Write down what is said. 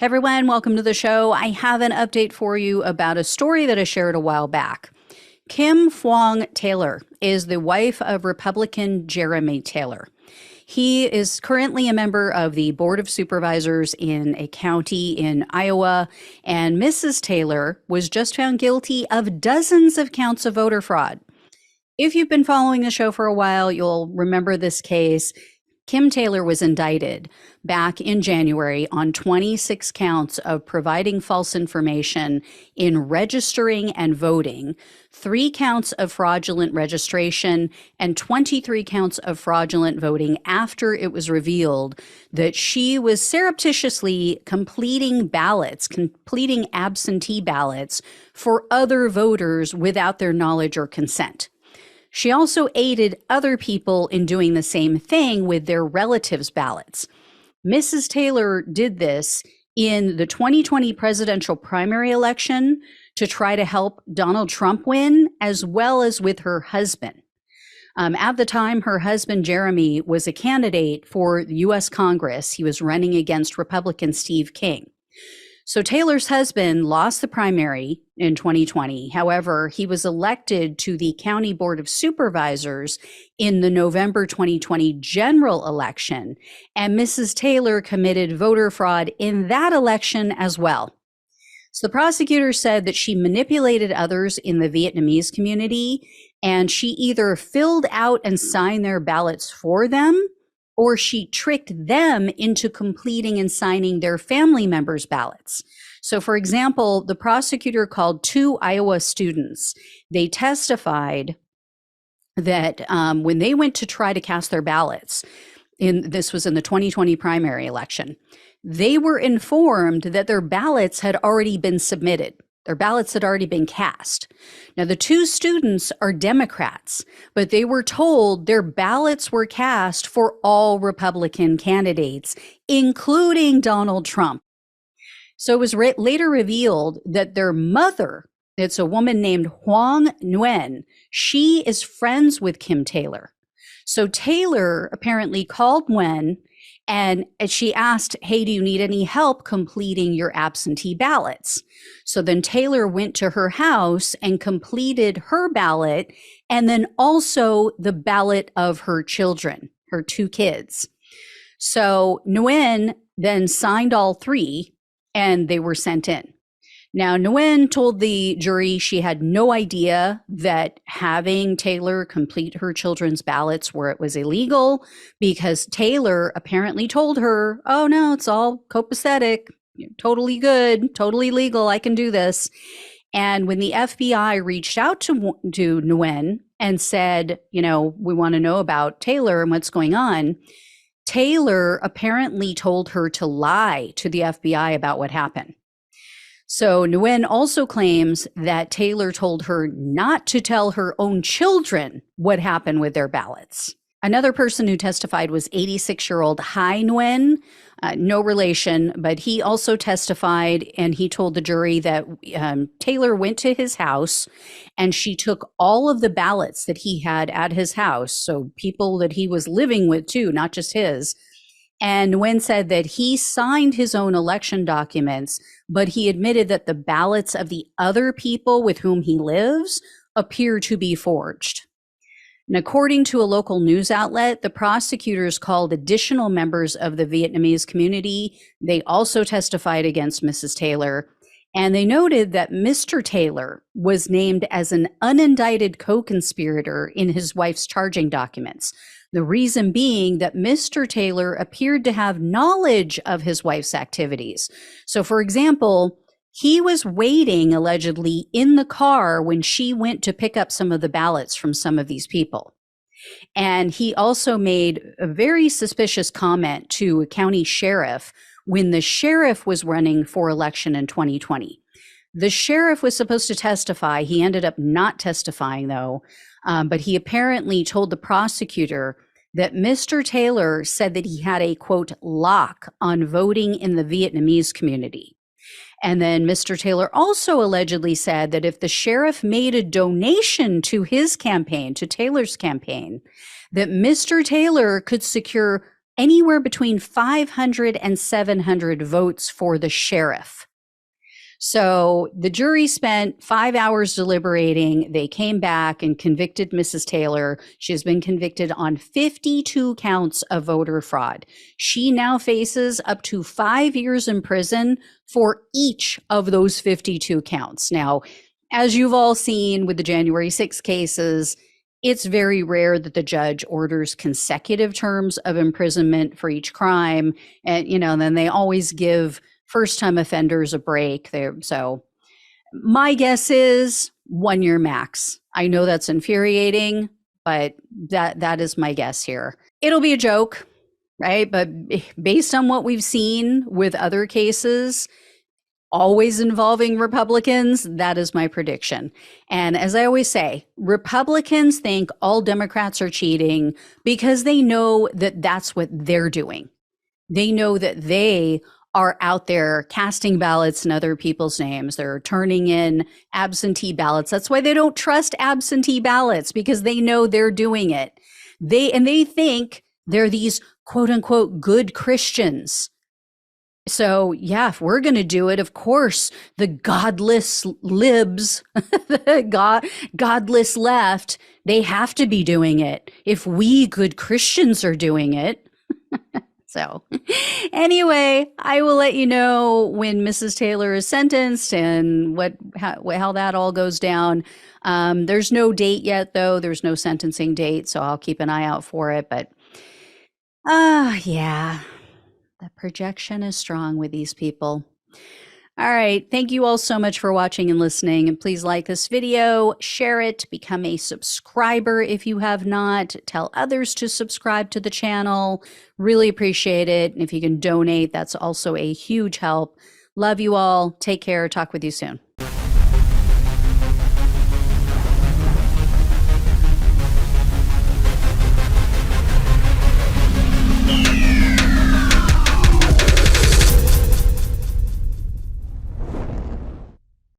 Hey everyone, welcome to the show. I have an update for you about a story that I shared a while back. Kim Fwong Taylor is the wife of Republican Jeremy Taylor. He is currently a member of the Board of Supervisors in a county in Iowa, and Mrs. Taylor was just found guilty of dozens of counts of voter fraud. If you've been following the show for a while, you'll remember this case. Kim Taylor was indicted back in January on 26 counts of providing false information in registering and voting, 3 counts of fraudulent registration, and 23 counts of fraudulent voting after it was revealed that she was surreptitiously completing absentee ballots for other voters without their knowledge or consent. She also aided other people in doing the same thing with their relatives' ballots. Mrs. Taylor did this in the 2020 presidential primary election to try to help Donald Trump win, as well as with her husband. At the time, her husband, Jeremy, was a candidate for the U.S. Congress. He was running against Republican Steve King. So Taylor's husband lost the primary in 2020. However, he was elected to the County Board of Supervisors in the November 2020 general election, and Mrs. Taylor committed voter fraud in that election as well. So the prosecutor said that she manipulated others in the Vietnamese community, and she either filled out and signed their ballots for them, or she tricked them into completing and signing their family members' ballots. So, for example, the prosecutor called 2 Iowa students. They testified that when they went to try to cast their ballots, this was in the 2020 primary election, they were informed that their ballots had already been submitted. Their ballots had already been cast. Now, the 2 students are Democrats, but they were told their ballots were cast for all Republican candidates, including Donald Trump. So it was later revealed that their mother, it's a woman named Hoang Nguyen, she is friends with Kim Taylor. So Taylor apparently called Nguyen and she asked, hey, do you need any help completing your absentee ballots? So then Taylor went to her house and completed her ballot, and then also the ballot of her children, her 2 kids. So Nguyen then signed all 3, and they were sent in. Now, Nguyen told the jury she had no idea that having Taylor complete her children's ballots where it was illegal, because Taylor apparently told her, oh no, it's all copacetic, totally good, totally legal, I can do this. And when the FBI reached out to Nguyen and said, we want to know about Taylor and what's going on, Taylor apparently told her to lie to the FBI about what happened. So Nguyen also claims that Taylor told her not to tell her own children what happened with their ballots. Another person who testified was 86-year-old Hai Nguyen, no relation, but he also testified, and he told the jury that Taylor went to his house and she took all of the ballots that he had at his house, so people that he was living with too, not just his. And Nguyen said that he signed his own election documents, but he admitted that the ballots of the other people with whom he lives appear to be forged. And according to a local news outlet, the prosecutors called additional members of the Vietnamese community. They also testified against Mrs. Taylor. And they noted that Mr. Taylor was named as an unindicted co-conspirator in his wife's charging documents. The reason being that Mr. Taylor appeared to have knowledge of his wife's activities. So, for example, he was waiting allegedly in the car when she went to pick up some of the ballots from some of these people. And he also made a very suspicious comment to a county sheriff when the sheriff was running for election in 2020. The sheriff was supposed to testify. He ended up not testifying, though, but he apparently told the prosecutor that Mr. Taylor said that he had a, quote, lock on voting in the Vietnamese community. And then Mr. Taylor also allegedly said that if the sheriff made a donation to his campaign, to Taylor's campaign, that Mr. Taylor could secure anywhere between 500 and 700 votes for the sheriff. So the jury spent 5 hours deliberating. They came back and convicted Mrs. Taylor. She has been convicted on 52 counts of voter fraud. She now faces up to 5 years in prison for each of those 52 counts. Now, as you've all seen with the January 6 cases, it's very rare that the judge orders consecutive terms of imprisonment for each crime. And, then they always give first-time offenders a break there. So my guess is 1 year max. I know that's infuriating, but that is my guess here. It'll be a joke, right? But based on what we've seen with other cases, always involving Republicans, that is my prediction. And as I always say, Republicans think all Democrats are cheating because they know that that's what they're doing. They know that they are out there casting ballots in other people's names. They're turning in absentee ballots. That's why they don't trust absentee ballots, because they know they're doing it. They think they're these quote unquote good Christians. So yeah, if we're going to do it, of course, the godless libs, the godless left, they have to be doing it. If we good Christians are doing it. So anyway, I will let you know when Mrs. Taylor is sentenced and how that all goes down. There's no date yet, though. There's no sentencing date, so I'll keep an eye out for it. But yeah, the projection is strong with these people. All right. Thank you all so much for watching and listening. And please like this video, share it, become a subscriber if you have not. Tell others to subscribe to the channel. Really appreciate it. And if you can donate, that's also a huge help. Love you all. Take care. Talk with you soon.